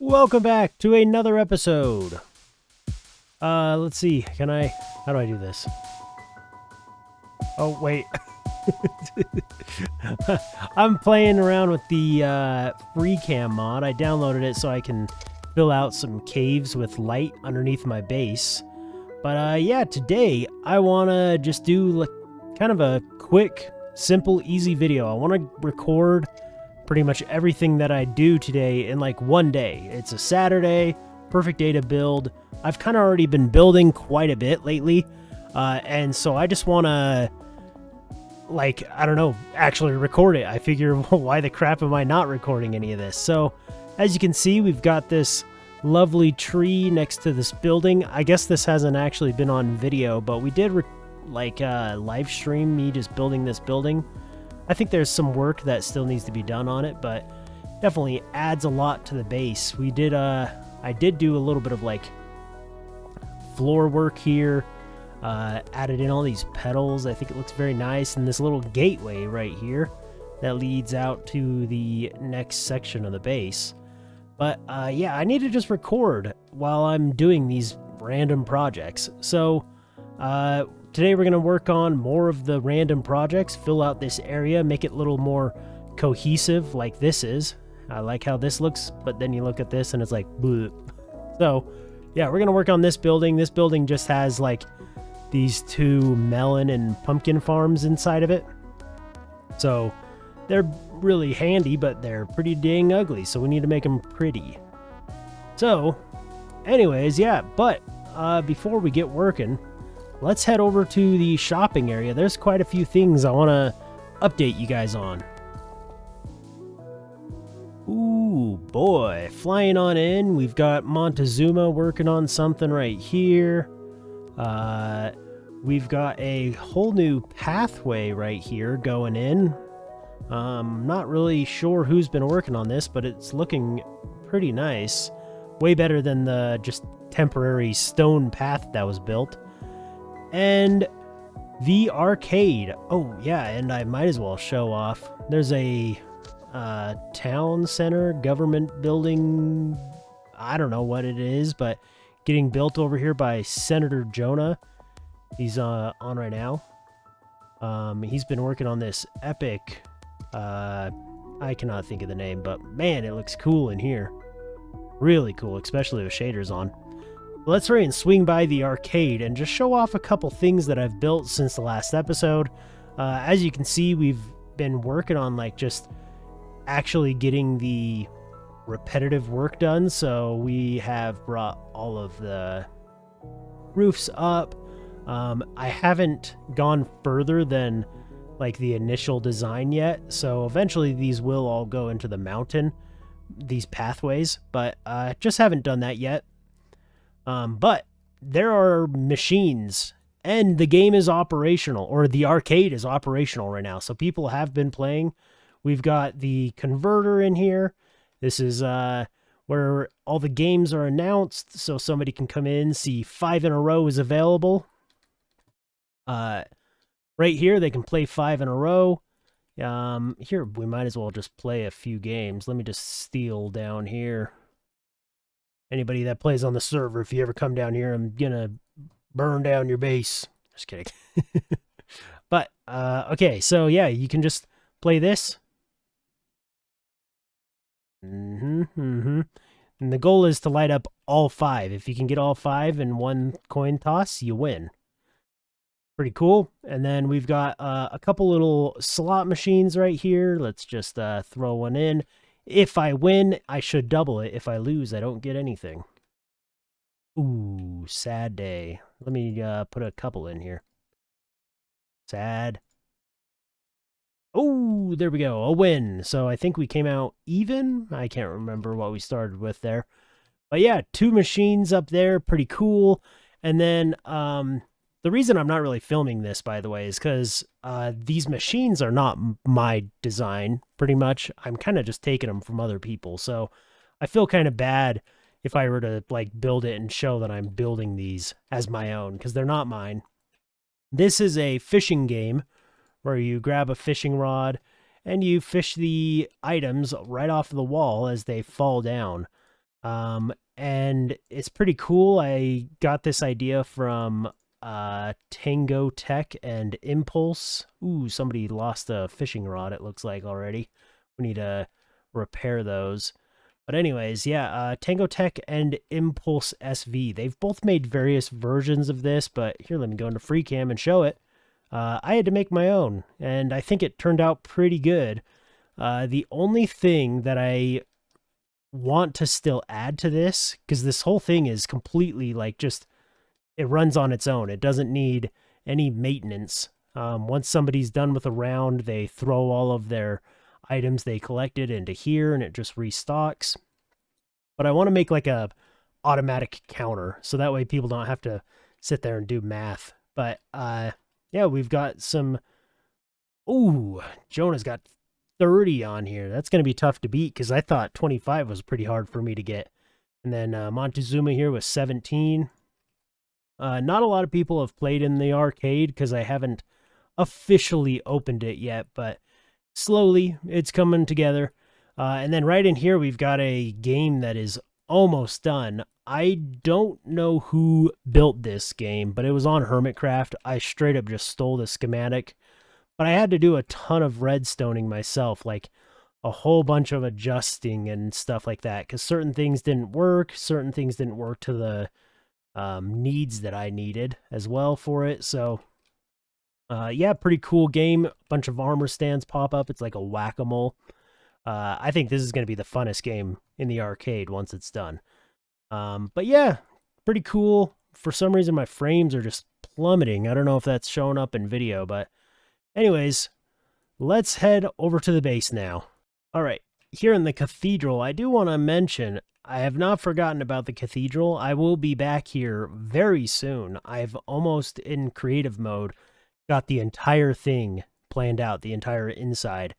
Welcome back to another episode. Let's see. How do I do this? Oh, wait. I'm playing around with the free cam mod. I downloaded it so I can fill out some caves with light underneath my base. But yeah, today I want to just do like kind of a quick, simple, easy video. I want to record pretty much everything that I do today in like one day. It's a Saturday, perfect day to build. I've kind of already been building quite a bit lately, and so I just want to, like, I don't know, actually record it. I figure, why the crap am I not recording any of this? So, as you can see, we've got this lovely tree next to this building. I guess this hasn't actually been on video, but we did live stream me just building this building. I think there's some work that still needs to be done on it, but definitely adds a lot to the base. I did do a little bit of like floor work here, added in all these petals. I think it looks very nice, and this little gateway right here that leads out to the next section of the base. But yeah, I need to just record while I'm doing these random projects. So today we're going to work on more of the random projects, fill out this area, make it a little more cohesive like this is. I like how this looks, but then you look at this and it's like, bleh. So yeah, we're going to work on this building. This building just has like these two melon and pumpkin farms inside of it. So they're really handy, but they're pretty dang ugly, so we need to make them pretty. So anyways, yeah, but before we get working, let's head over to the shopping area. There's quite a few things I want to update you guys on. Ooh, boy. Flying on in, we've got Montezuma working on something right here. We've got a whole new pathway right here going in. Not really sure who's been working on this, but it's looking pretty nice. Way better than the just temporary stone path that was built. And the arcade. Oh yeah, and I might as well show off. There's a town center government building. I don't know what it is, but getting built over here by Senator Jonah. He's on right now. He's been working on this epic. I cannot think of the name, but man, it looks cool in here. Really cool, especially with shaders on. Let's hurry and swing by the arcade and just show off a couple things that I've built since the last episode. As you can see, we've been working on like just actually getting the repetitive work done. So we have brought all of the roofs up. I haven't gone further than like the initial design yet. So eventually these will all go into the mountain, these pathways, but just haven't done that yet. But there are machines, and the game is operational, or the arcade is operational right now. So people have been playing. We've got the converter in here. This is where all the games are announced, so somebody can come in, see 5 in a row is available. Right here, they can play 5 in a row. Here, we might as well just play a few games. Let me just steal down here. Anybody that plays on the server, if you ever come down here, I'm gonna burn down your base. Just kidding. But, okay, so yeah, you can just play this. And the goal is to light up all 5. If you can get all 5 in one coin toss, you win. Pretty cool. And then we've got a couple little slot machines right here. Let's just throw one in. If I win, I should double it. If I lose, I don't get anything. Ooh, sad day. Let me put a couple in here. Sad. Oh, there we go. A win. So I think we came out even. I can't remember what we started with there. But yeah, 2 machines up there. Pretty cool. And then the reason I'm not really filming this, by the way, is because these machines are not my design, pretty much. I'm kind of just taking them from other people. So I feel kind of bad if I were to like build it and show that I'm building these as my own, because they're not mine. This is a fishing game where you grab a fishing rod and you fish the items right off the wall as they fall down. And it's pretty cool. I got this idea from Tango Tech and Impulse. Ooh, somebody lost a fishing rod, it looks like already. We need to repair those. But anyways, yeah, Tango Tech and Impulse SV. They've both made various versions of this, but here, let me go into FreeCam and show it. I had to make my own, and I think it turned out pretty good. The only thing that I want to still add to this, because this whole thing is completely like just, it runs on its own. It doesn't need any maintenance. Once somebody's done with a round, they throw all of their items they collected into here and it just restocks. But I want to make like a automatic counter so that way people don't have to sit there and do math. But yeah, we've got some. Ooh, Jonah's got 30 on here. That's going to be tough to beat because I thought 25 was pretty hard for me to get. And then Montezuma here was 17. Not a lot of people have played in the arcade because I haven't officially opened it yet, but slowly it's coming together. And then right in here, we've got a game that is almost done. I don't know who built this game, but it was on Hermitcraft. I straight up just stole the schematic, but I had to do a ton of redstoning myself, like a whole bunch of adjusting and stuff like that, because certain things didn't work to the needs that I needed as well for it. So yeah, pretty cool game. A bunch of armor stands pop up. It's like a whack-a-mole. I think this is going to be the funnest game in the arcade once it's done. But yeah, pretty cool. For some reason, my frames are just plummeting. I don't know if that's showing up in video, but anyways, let's head over to the base now. All right, here in the Cathedral, I do want to mention, I have not forgotten about the Cathedral. I will be back here very soon. I've almost, in creative mode, got the entire thing planned out, the entire inside.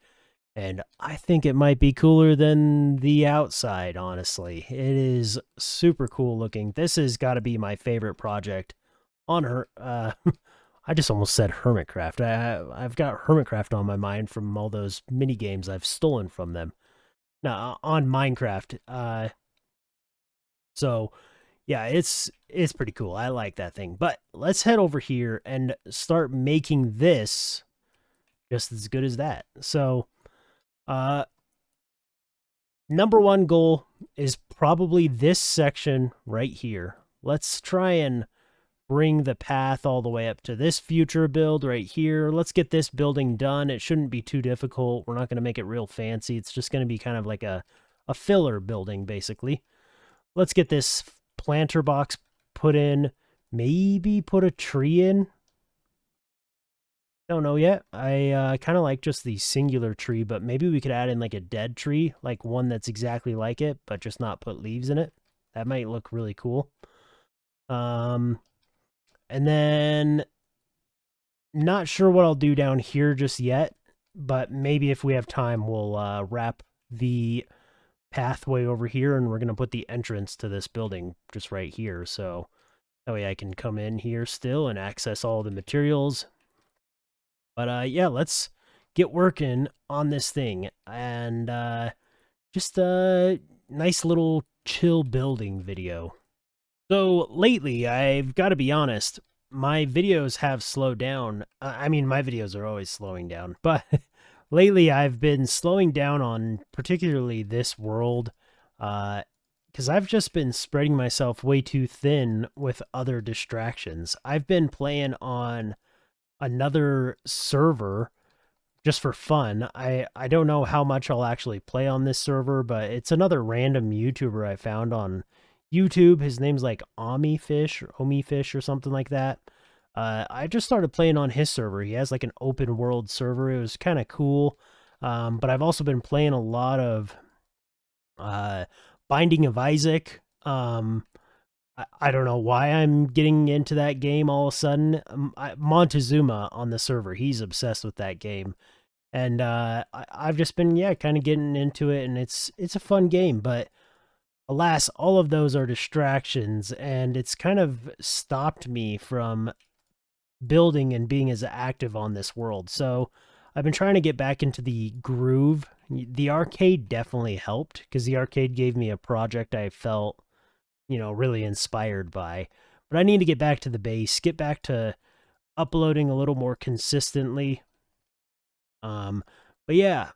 And I think it might be cooler than the outside, honestly. It is super cool looking. This has got to be my favorite project on her. I just almost said Hermitcraft. I've got Hermitcraft on my mind from all those mini games I've stolen from them. Now, on Minecraft. So, yeah, it's pretty cool. I like that thing. But let's head over here and start making this just as good as that. So, number one goal is probably this section right here. Let's try and bring the path all the way up to this future build right here. Let's get this building done. It shouldn't be too difficult. We're not going to make it real fancy. It's just going to be kind of like a filler building, basically. Let's get this planter box put in. Maybe put a tree in. Don't know yet. I kind of like just the singular tree, but maybe we could add in like a dead tree, like one that's exactly like it, but just not put leaves in it. That might look really cool. And then not sure what I'll do down here just yet, but maybe if we have time, we'll wrap the pathway over here, and we're going to put the entrance to this building just right here. So that way I can come in here still and access all the materials. But yeah, let's get working on this thing. And just a nice little chill building video. So lately, I've got to be honest, my videos have slowed down. I mean, my videos are always slowing down, but lately I've been slowing down on particularly this world, because I've just been spreading myself way too thin with other distractions. I've been playing on another server just for fun. I don't know how much I'll actually play on this server, but it's another random YouTuber I found on YouTube. His name's like Omifish or something like that. I just started playing on his server. He has like an open world server. It was kind of cool. But I've also been playing a lot of Binding of Isaac. I don't know why I'm getting into that game all of a sudden. Montezuma on the server, he's obsessed with that game. And I've just been, yeah, kind of getting into it, and it's a fun game. But alas, all of those are distractions, and it's kind of stopped me from building and being as active on this world. So I've been trying to get back into the groove. The arcade definitely helped because the arcade gave me a project I felt, really inspired by. But I need to get back to the base, get back to uploading a little more consistently. Um, but yeah,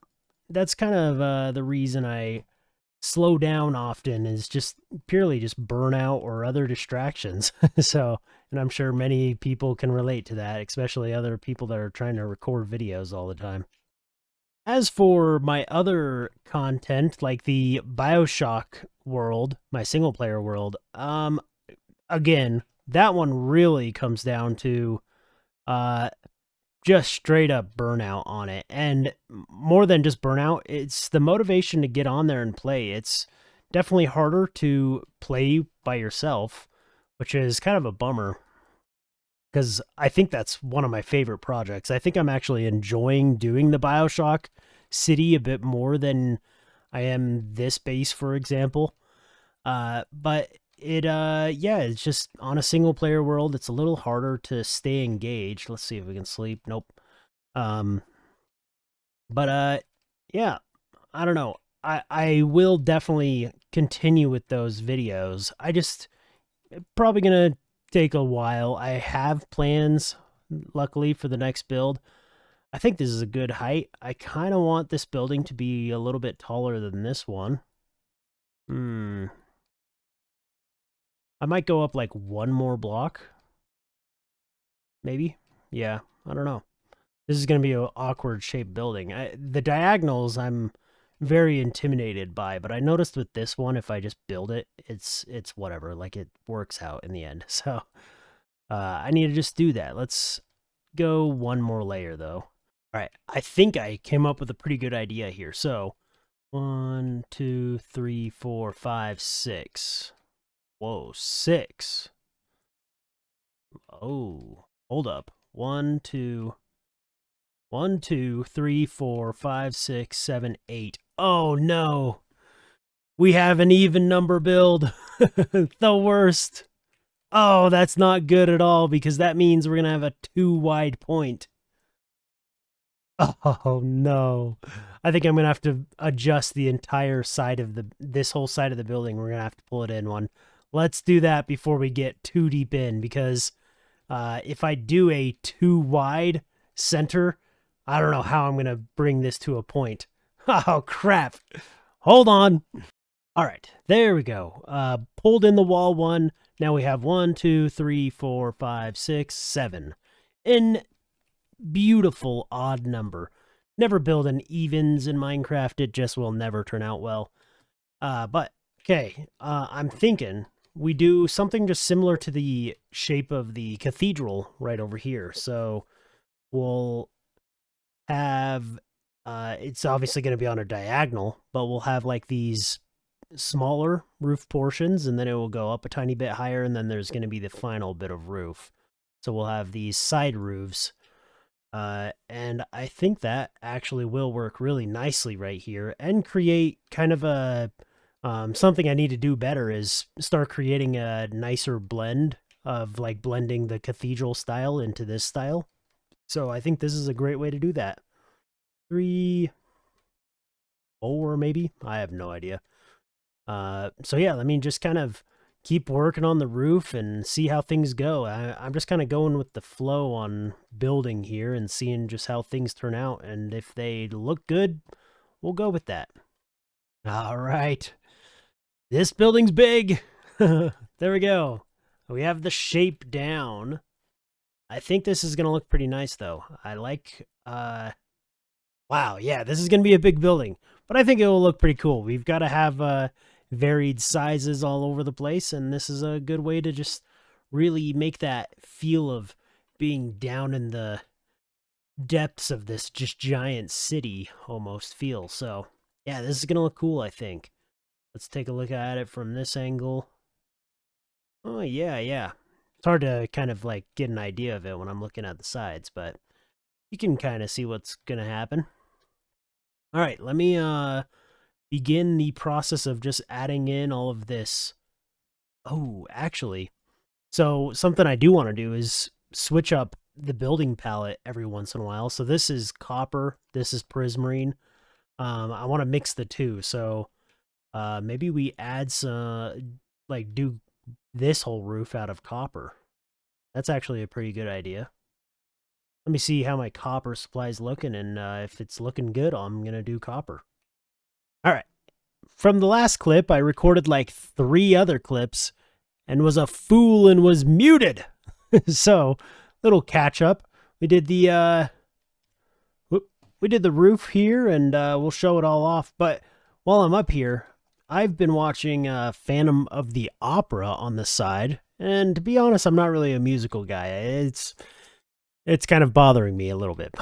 that's kind of the reason I slow down often is just purely just burnout or other distractions. So, and I'm sure many people can relate to that, especially other people that are trying to record videos all the time. As for my other content, like the BioShock world, my single player world, again, that one really comes down to uh just straight up burnout on it. And more than just burnout, it's the motivation to get on there and play. It's definitely harder to play by yourself, which is kind of a bummer because I think that's one of my favorite projects. I think I'm actually enjoying doing the BioShock city a bit more than I am this base, for example. But yeah, it's just on a single player world, it's a little harder to stay engaged. Let's see if we can sleep. Nope. Um, but yeah, I don't know. I will definitely continue with those videos. I just probably gonna take a while. I have plans, luckily, for the next build. I think this is a good height. I kind of want this building to be a little bit taller than this one. I might go up like one more block. Maybe. Yeah, I don't know. This is going to be an awkward shaped building. The diagonals I'm very intimidated by, but I noticed with this one, if I just build it, it's whatever. Like it works out in the end. So I need to just do that. Let's go one more layer though. All right, I think I came up with a pretty good idea here. So 1, 2, 3, 4, 5, 6. Whoa, 6. Oh, hold up. 1, 2, 1, 2, 3, 4, 5, 6, 7, 8. Oh no. We have an even number build. The worst. Oh, that's not good at all because that means we're going to have a too wide point. Oh no. I think I'm going to have to adjust the entire side of this whole side of the building. We're going to have to pull it in one. Let's do that before we get too deep in because if I do a too wide center, I don't know how I'm going to bring this to a point. Oh, crap. Hold on. All right, there we go. Pulled in the wall one. Now we have 1, 2, 3, 4, 5, 6, 7. In beautiful odd number. Never build an evens in Minecraft. It just will never turn out well. But, okay, I'm thinking we do something just similar to the shape of the cathedral right over here. So we'll have, it's obviously going to be on a diagonal, but we'll have like these smaller roof portions and then it will go up a tiny bit higher and then there's going to be the final bit of roof. So we'll have these side roofs. And I think that actually will work really nicely right here and create kind of a something I need to do better is start creating a nicer blend of like blending the cathedral style into this style. So I think this is a great way to do that. 3, 4 maybe? I have no idea. So yeah, let me just kind of keep working on the roof and see how things go. I'm just kind of going with the flow on building here and seeing just how things turn out. And if they look good, we'll go with that. All right. This building's big. There we go. We have the shape down. I think this is going to look pretty nice though. I like, wow, yeah, this is going to be a big building, but I think it will look pretty cool. We've got to have, varied sizes all over the place, and this is a good way to just really make that feel of being down in the depths of this just giant city almost feel. So yeah, this is gonna look cool, I think. Let's take a look at it from this angle. Oh yeah, yeah, it's hard to kind of like get an idea of it when I'm looking at the sides, but you can kind of see what's gonna happen. All right, let me begin the process of just adding in all of this. Oh, actually, so something I do want to do is switch up the building palette every once in a while. So this is copper, this is prismarine. I want to mix the two. So maybe we add some, like do this whole roof out of copper. That's actually a pretty good idea. Let me see how my copper supply's looking, and if it's looking good, I'm going to do copper. All right. From the last clip, I recorded like 3 other clips and was a fool and was muted. So, little catch up. We did the roof here, and we'll show it all off. But while I'm up here, I've been watching Phantom of the Opera on the side, and to be honest, I'm not really a musical guy. It's kind of bothering me a little bit.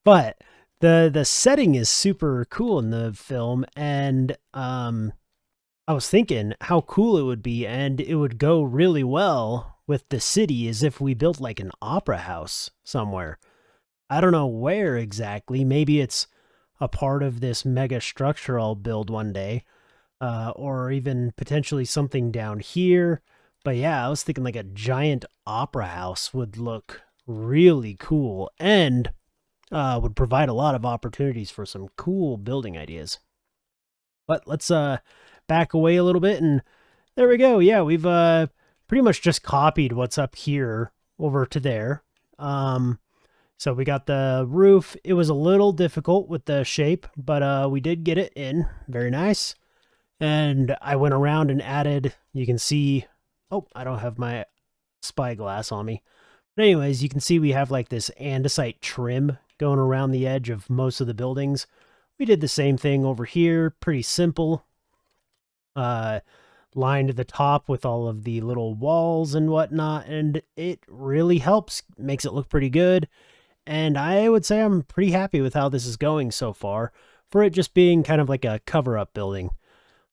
But the setting is super cool in the film, and I was thinking how cool it would be, and it would go really well with the city as if we built like an opera house somewhere. I don't know where exactly. Maybe it's a part of this mega structure I'll build one day, or even potentially something down here. But yeah, I was thinking like a giant opera house would look really cool and would provide a lot of opportunities for some cool building ideas. But let's back away a little bit, and there we go. Yeah, we've pretty much just copied what's up here over to there. So we got the roof. It was a little difficult with the shape, but we did get it in. Very nice. And I went around and added, you can see, oh, I don't have my spyglass on me. But anyways, you can see we have like this andesite trim going around the edge of most of the buildings. We did the same thing over here, pretty simple. Lined the top with all of the little walls and whatnot, and it really helps, makes it look pretty good. And I would say I'm pretty happy with how this is going so far, for it just being kind of like a cover-up building.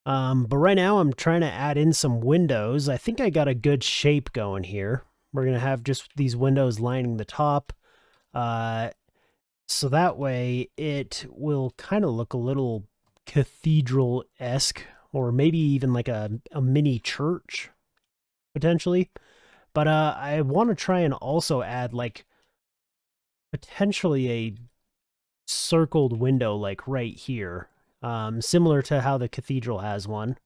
But right now I'm trying to add in some windows. I think I got a good shape going here. We're going to have just these windows lining the top. So that way it will kind of look a little cathedral-esque, or maybe even like a mini church, potentially. But I want to try and also add like potentially a circled window like right here, similar to how the cathedral has one.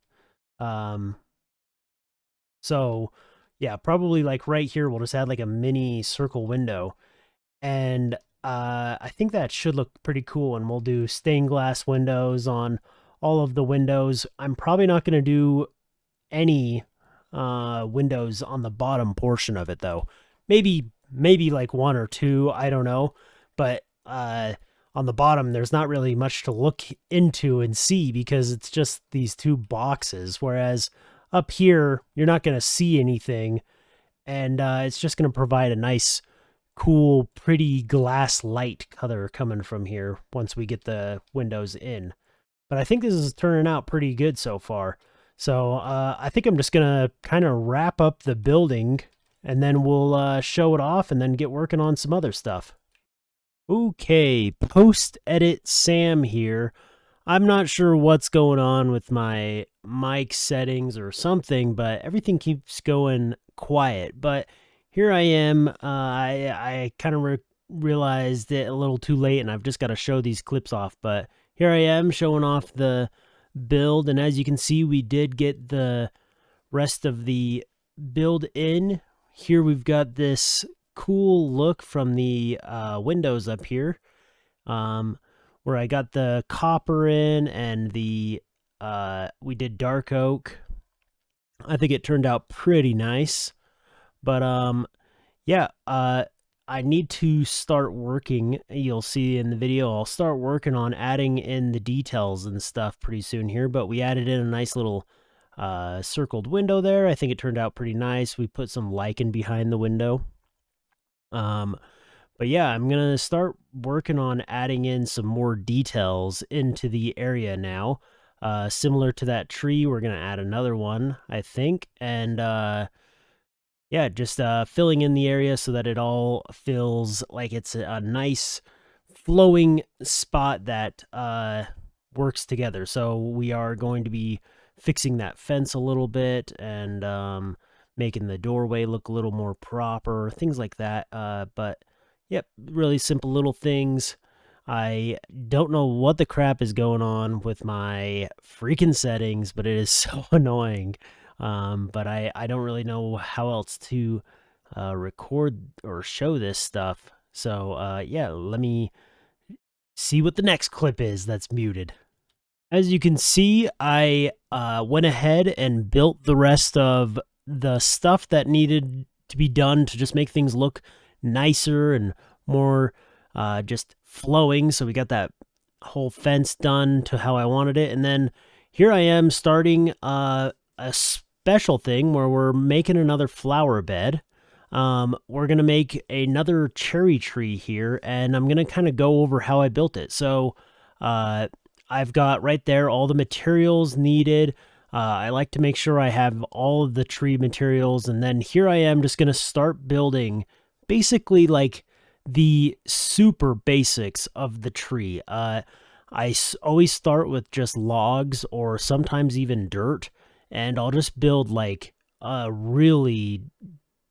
So yeah, probably like right here we'll just add like a mini circle window, and I think that should look pretty cool. And we'll do stained glass windows on all of the windows. I'm probably not going to do any windows on the bottom portion of it though. Maybe like 1 or 2, I don't know. But on the bottom there's not really much to look into and see because it's just these 2 boxes, whereas up here you're not going to see anything, and it's just going to provide a nice cool pretty glass light color coming from here once we get the windows in. But I think this is turning out pretty good so far. So I think I'm just going to kind of wrap up the building, and then we'll show it off and then get working on some other stuff. Okay, post-edit Sam here. I'm not sure what's going on with my mic settings or something, but everything keeps going quiet. But here I am. I kind of realized it a little too late, and I've just got to show these clips off. But here I am showing off the build, and as you can see, we did get the rest of the build in. Here we've got this cool look from the windows up here, where I got the copper in, and the we did dark oak. I think it turned out pretty nice. But yeah, I need to start working. You'll see in the video, I'll start working on adding in the details and stuff pretty soon here. But we added in a nice little circled window there. I think it turned out pretty nice. We put some lichen behind the window. But yeah, I'm gonna start working on adding in some more details into the area now. Similar to that tree, we're gonna add another one, I think, and yeah, just filling in the area so that it all feels like it's a nice flowing spot that works together. So we are going to be fixing that fence a little bit, and making the doorway look a little more proper, things like that. But yep, really simple little things. I don't know what the crap is going on with my freaking settings, but it is so annoying. But I don't really know how else to record or show this stuff. So yeah, let me see what the next clip is that's muted. As you can see, I went ahead and built the rest of the stuff that needed to be done to just make things look nicer and more just flowing. So we got that whole fence done to how I wanted it. And then here I am starting a special thing where we're making another flower bed. We're going to make another cherry tree here, and I'm going to kind of go over how I built it. So I've got right there all the materials needed. I like to make sure I have all of the tree materials, and then here I am just going to start building basically like the super basics of the tree. Always start with just logs or sometimes even dirt, and I'll just build like a really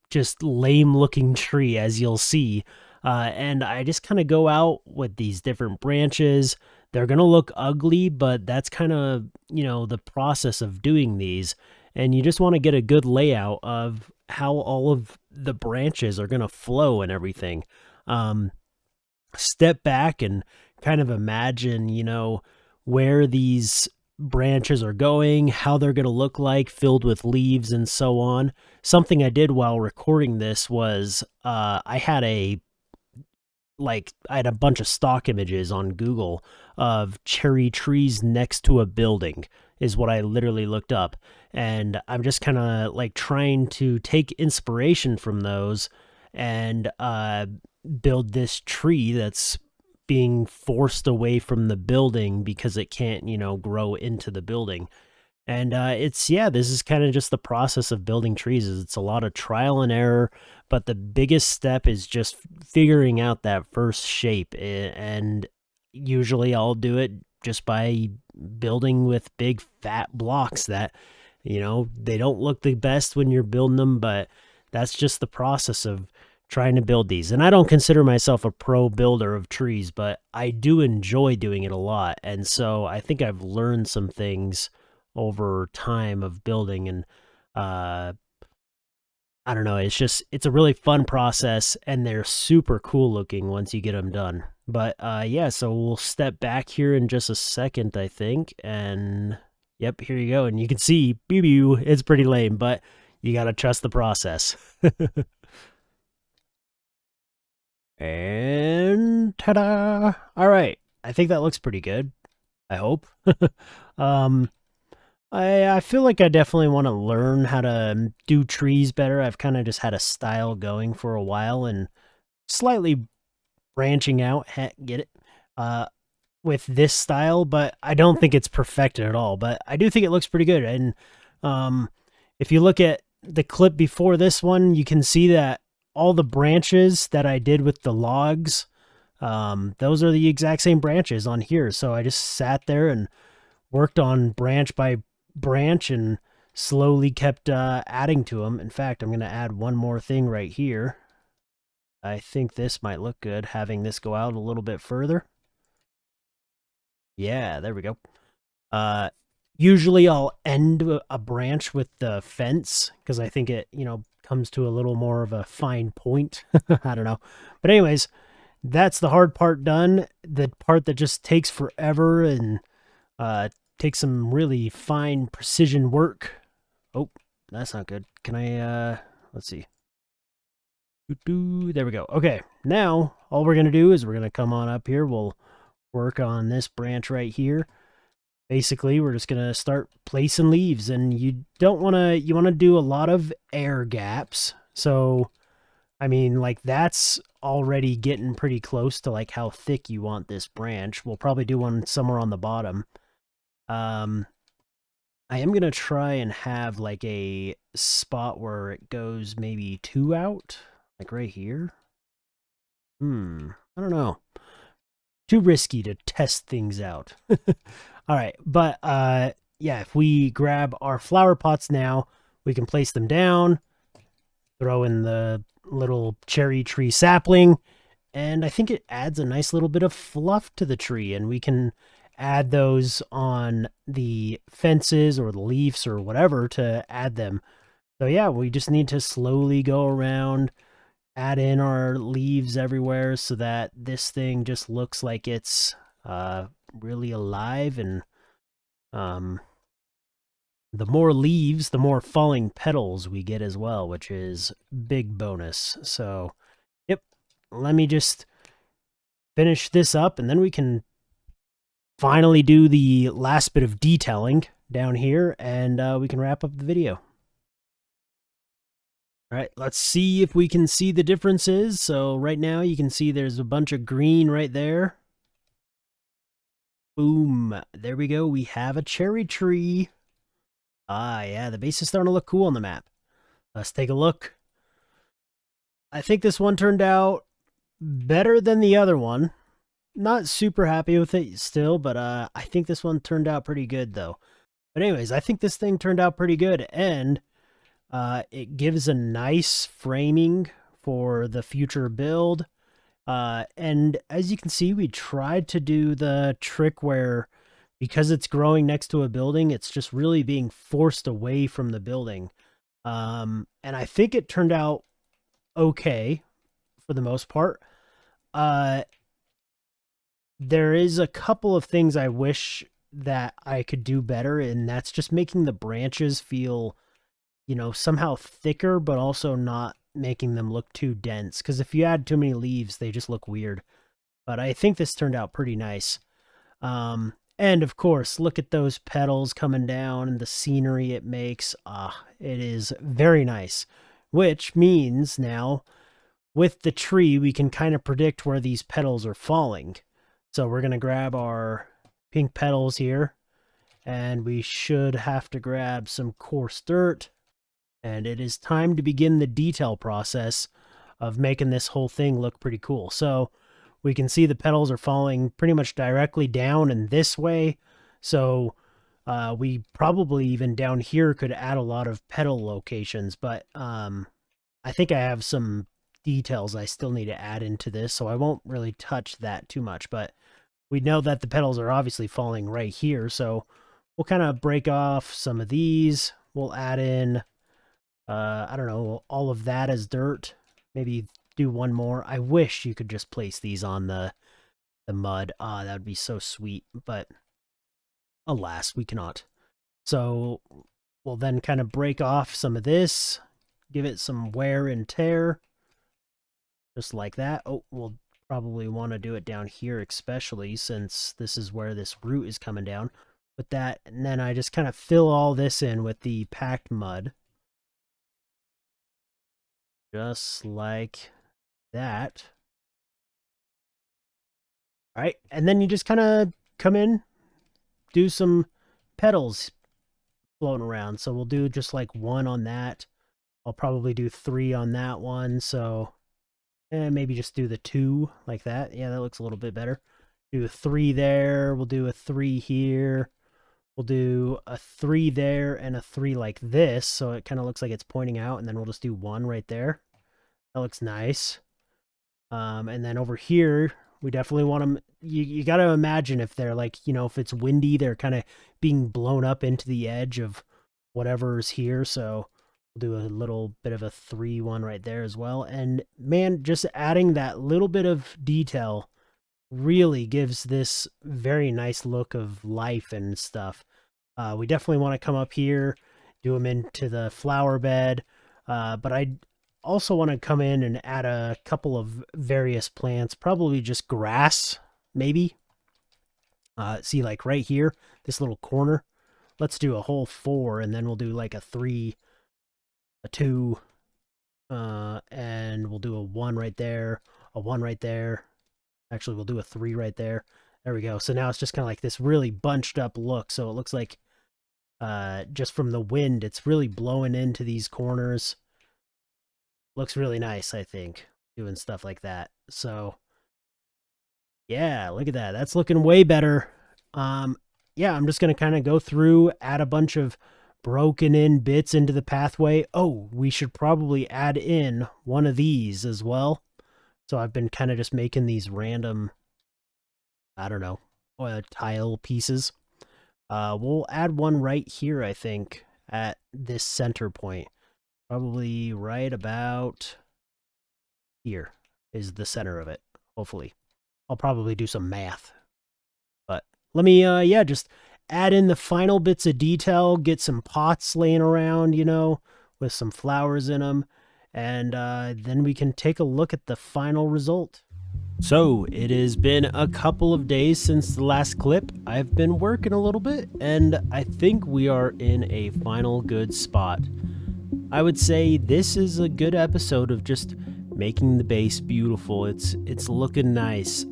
just lame looking tree, as you'll see. And I just kind of go out with these different branches. They're going to look ugly, but that's kind of, the process of doing these. And you just want to get a good layout of how all of the branches are going to flow and everything. Step back and kind of imagine, where these branches are going, how they're going to look like, filled with leaves and so on. Something I did while recording this was I had a bunch of stock images on Google of cherry trees next to a building is what I literally looked up. And I'm just kind of like trying to take inspiration from those and build this tree that's being forced away from the building because it can't, grow into the building. And this is kind of just the process of building trees. It's a lot of trial and error, but the biggest step is just figuring out that first shape. And usually I'll do it just by building with big fat blocks that, they don't look the best when you're building them, but that's just the process of trying to build these. And I don't consider myself a pro builder of trees, but I do enjoy doing it a lot. And so I think I've learned some things over time of building, and I don't know, it's a really fun process, and they're super cool looking once you get them done. But so we'll step back here in just a second, I think, and yep, here you go. And you can see, it's pretty lame, but you got to trust the process. And ta-da! All right, I think that looks pretty good. I hope. I feel like I definitely want to learn how to do trees better. I've kind of just had a style going for a while and slightly branching out. Get it? With this style, but I don't think it's perfected at all. But I do think it looks pretty good. And if you look at the clip before this one, you can see that all the branches that I did with the logs, those are the exact same branches on here. So I just sat there and worked on branch by branch and slowly kept adding to them. In fact, I'm going to add one more thing right here. I think this might look good, having this go out a little bit further. Yeah, there we go. Usually I'll end a branch with the fence because I think it, comes to a little more of a fine point. I don't know. But anyways, that's the hard part done. The part that just takes forever and takes some really fine precision work. Oh, that's not good. Can I, let's see. There we go. Okay, now all we're going to do is we're going to come on up here. We'll work on this branch right here. Basically, we're just going to start placing leaves, and you want to do a lot of air gaps. So, I mean, like that's already getting pretty close to like how thick you want this branch. We'll probably do one somewhere on the bottom. I am going to try and have like a spot where it goes maybe 2 out, like right here. I don't know. Too risky to test things out. All right, but if we grab our flower pots now, we can place them down. throw in the little cherry tree sapling, and I think it adds a nice little bit of fluff to the tree, and we can add those on the fences or the leaves or whatever to add them. So yeah, we just need to slowly go around, add in our leaves everywhere so that this thing just looks like it's really alive. And um, the more leaves, the more falling petals we get as well, which is big bonus. So yep, let me just finish this up and then we can finally do the last bit of detailing down here, and we can wrap up the video. All right, let's see if we can see the differences. So right now you can see there's a bunch of green right there. Boom, there we go. We have a cherry tree. Ah, yeah, the base is starting to look cool on the map. Let's take a look. I think this one turned out better than the other one. Not super happy with it still, but I think this one turned out pretty good though. But anyways, I think this thing turned out pretty good, and it gives a nice framing for the future build. And as you can see, we tried to do the trick where, because it's growing next to a building, it's just really being forced away from the building. And I think it turned out okay for the most part. There is a couple of things I wish that I could do better, and that's just making the branches feel, somehow thicker, but also not making them look too dense. Because if you add too many leaves, they just look weird. But I think this turned out pretty nice. And of course, look at those petals coming down and the scenery it makes. It is very nice. Which means now, with the tree, we can kind of predict where these petals are falling. So we're going to grab our pink petals here, and we should have to grab some coarse dirt. And it is time to begin the detail process of making this whole thing look pretty cool. So we can see the petals are falling pretty much directly down and this way. So we probably even down here could add a lot of petal locations, but I think I have some details I still need to add into this, so I won't really touch that too much. But we know that the petals are obviously falling right here, so we'll kind of break off some of these. We'll add in, I don't know, all of that as dirt. Maybe do one more. I wish you could just place these on the mud. That would be so sweet, but alas, we cannot. So we'll then kind of break off some of this, give it some wear and tear, just like that. Oh, we'll probably want to do it down here, especially since this is where this root is coming down. With that, and then I just kind of fill all this in with the packed mud. Just like that. All right, and then you just kind of come in, do some petals floating around. So we'll do just like one on that. I'll probably do 3 on that one. So maybe just do the 2 like that. Yeah, that looks a little bit better. Do a 3 there. We'll do a 3 here. We'll do a 3 there and a 3 like this. So it kind of looks like it's pointing out. And then we'll just do 1 right there. That looks nice. And then over here, we definitely want them. You got to imagine if they're like, if it's windy, they're kind of being blown up into the edge of whatever's here. So we'll do a little bit of a 3-1 right there as well. And man, just adding that little bit of detail really gives this very nice look of life and stuff. We definitely want to come up here, do them into the flower bed. But I also want to come in and add a couple of various plants, probably just grass, maybe. See, like right here, this little corner. Let's do a whole 4, and then we'll do like a 3, a 2, and we'll do a 1 right there, a 1 right there. Actually, we'll do a 3 right there. There we go. So now it's just kind of like this really bunched up look. So it looks like just from the wind, it's really blowing into these corners. Looks really nice, I think, doing stuff like that. So yeah, look at that. That's looking way better. Yeah, I'm just going to kind of go through, add a bunch of broken in bits into the pathway. Oh, we should probably add in one of these as well. So I've been kind of just making these random, I don't know, tile pieces. We'll add one right here, I think, at this center point. Probably right about here is the center of it, hopefully. I'll probably do some math. But let me, yeah, just add in the final bits of detail, get some pots laying around, you know, with some flowers in them. And then we can take a look at the final result. So, it has been a couple of days since the last clip. I've been working a little bit, and I think we are in a final good spot. I would say this is a good episode of just making the base beautiful. It's looking nice.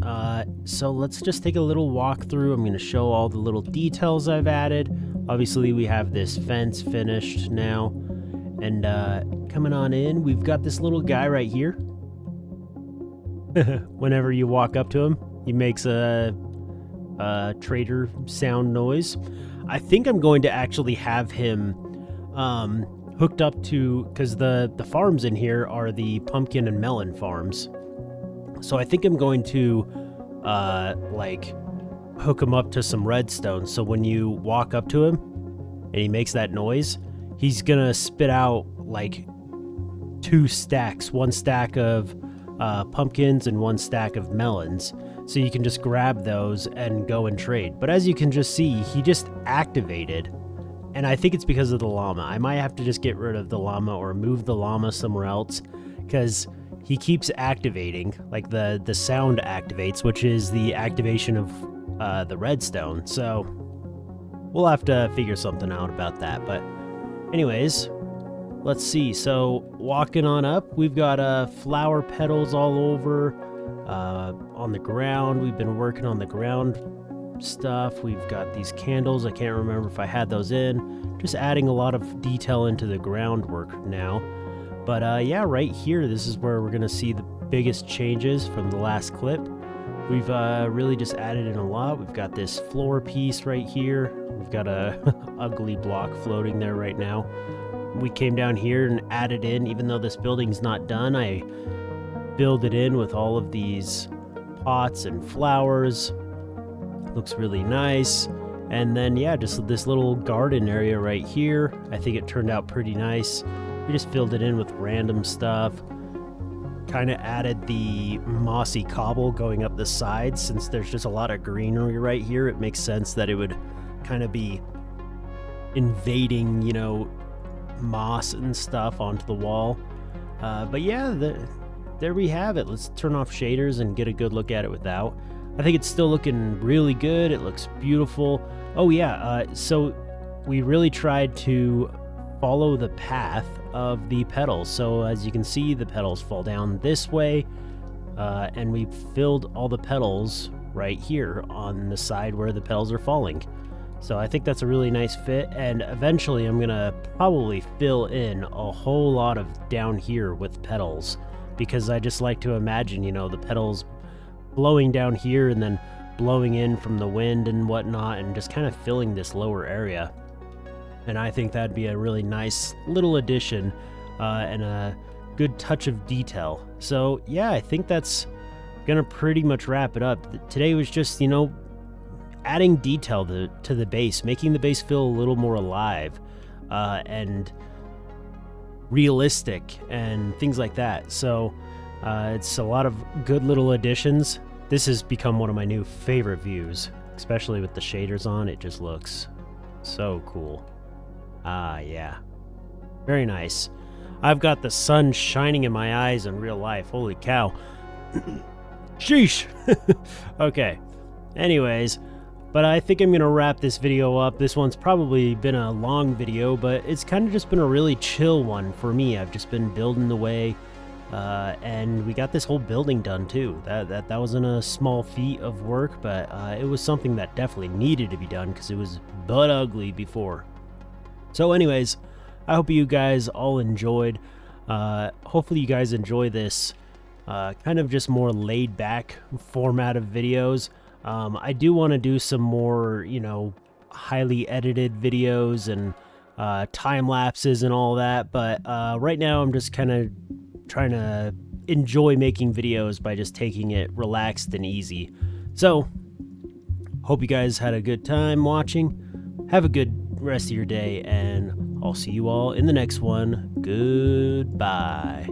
So let's just take a little walk through. I'm going to show all the little details I've added. Obviously, we have this fence finished now. And coming on in, we've got this little guy right here. Whenever you walk up to him, he makes a trader sound noise. I think I'm going to actually have him hooked up to, because the farms in here are the pumpkin and melon farms. So I think I'm going to like hook him up to some redstone. So when you walk up to him and he makes that noise, he's gonna spit out like 2 stacks, 1 stack of pumpkins and 1 stack of melons. So you can just grab those and go and trade. But as you can just see, he just activated. And I think it's because of the llama. I might have to just get rid of the llama or move the llama somewhere else, because he keeps activating. Like the sound activates, which is the activation of the redstone. So we'll have to figure something out about that. But anyways, let's see. So walking on up, we've got flower petals all over on the ground. We've been working on the ground stuff. We've got these candles. I can't remember if I had those in. Just adding a lot of detail into the groundwork now. But yeah, right here, this is where we're going to see the biggest changes from the last clip. We've really just added in a lot. We've got this floor piece right here. We've got a ugly block floating there right now. We came down here and added in, even though this building's not done, I filled it in with all of these pots and flowers. Looks really nice. And then yeah, just this little garden area right here. I think it turned out pretty nice. We just filled it in with random stuff. Kind of added the mossy cobble going up the sides. Since there's just a lot of greenery right here, it makes sense that it would kind of be invading, you know, moss and stuff onto the wall. But yeah, there we have it. Let's turn off shaders and get a good look at it without. I think it's still looking really good. It looks beautiful. Oh yeah, so we really tried to follow the path of the petals. So as you can see, the petals fall down this way, and we filled all the petals right here on the side where the petals are falling. So I think that's a really nice fit, and eventually I'm gonna probably fill in a whole lot of down here with petals, because I just like to imagine, you know, the petals blowing down here and then blowing in from the wind and whatnot, and just kind of filling this lower area. And I think that'd be a really nice little addition and a good touch of detail. So yeah, I think that's gonna pretty much wrap it up. Today was just, you know, adding detail to the base, making the base feel a little more alive and realistic and things like that. So it's a lot of good little additions. This has become one of my new favorite views, especially with the shaders on. It just looks so cool. Yeah, very nice. I've got the sun shining in my eyes in real life. Holy cow. Sheesh. Okay, anyways, but I think I'm gonna wrap this video up. This one's probably been a long video, but it's kind of just been a really chill one for me. I've just been building away, and we got this whole building done too. That wasn't a small feat of work, but it was something that definitely needed to be done because it was butt ugly before. So anyways, I hope you guys all enjoyed. Hopefully you guys enjoy this kind of just more laid back format of videos. I do want to do some more, you know, highly edited videos and time lapses and all that, but right now I'm just kind of trying to enjoy making videos by just taking it relaxed and easy. So hope you guys had a good time watching. Have a good rest of your day, and I'll see you all in the next one. Goodbye.